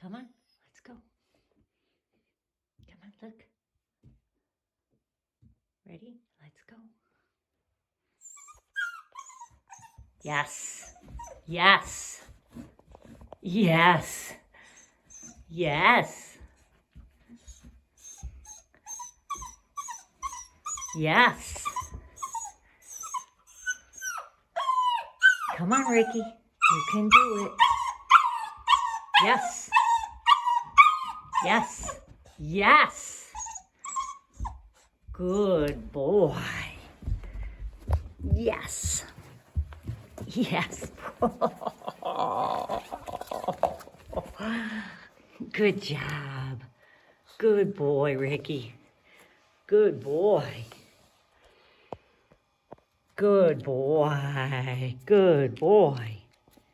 Come on, let's go. Come on, look. Ready? Let's go. Yes. Yes. Yes. Yes. Yes. Come on, Ricky. You can do it. Yes. Yes. Yes. Good boy. Yes. Yes. Good job. Good boy, Ricky. Good boy. Good boy. Good boy.